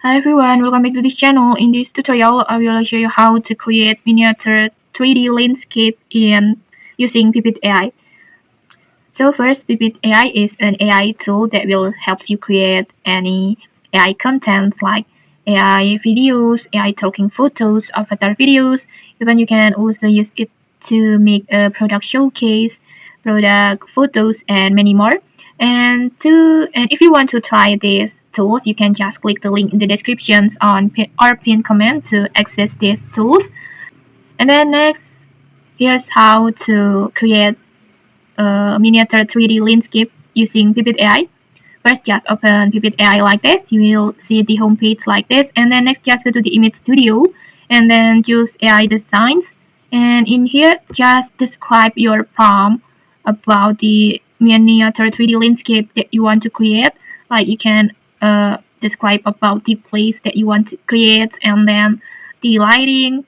Hi everyone, welcome back to this channel. In this tutorial, I will show you how to create miniature 3D landscape in using Pivit AI. So first, Pivit AI is an AI tool that will help you create any AI content like AI videos, AI talking photos, avatar videos. Even you can also use it to make a product showcase, product photos, and many more. And if you want to try these tools, you can just click the link in the descriptions on or pin comment to access these tools. And then next, here's how to create a miniature 3D landscape using Pivot AI. First, just open Pivot AI like this. You will see the homepage like this. And then next, just go to the image studio and then choose AI designs. And in here, just describe your prompt about the miniature 3D landscape that you want to create. Like you can describe about the place that you want to create and then the lighting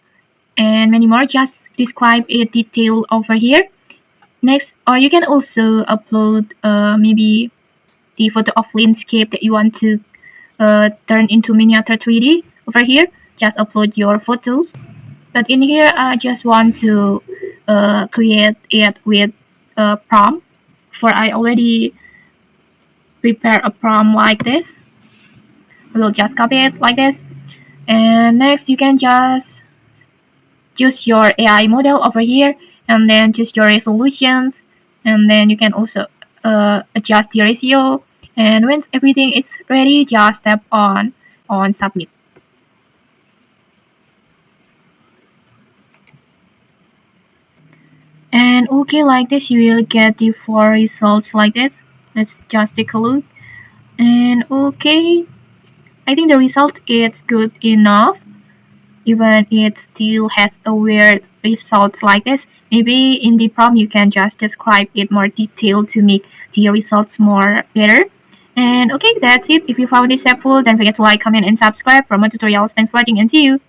and many more. Just describe it detailed over here. Next, or you can also upload maybe the photo of landscape that you want to turn into miniature 3D over here. Just upload your photos. But in here, I just want to create it with a prompt. For I already prepare a prompt like this. I will just copy it like this. And next, you can just choose your AI model over here and then choose your resolutions. And then you can also adjust the ratio. And once everything is ready, just tap on submit. And okay, like this, you will get the four results like this. Let's just take a look. And okay, I think the result is good enough. Even it still has a weird results like this. Maybe in the prompt you can just describe it more detailed to make the results more better. And okay, that's it. If you found this helpful, don't forget to like, comment, and subscribe for more tutorials. Thanks for watching and see you.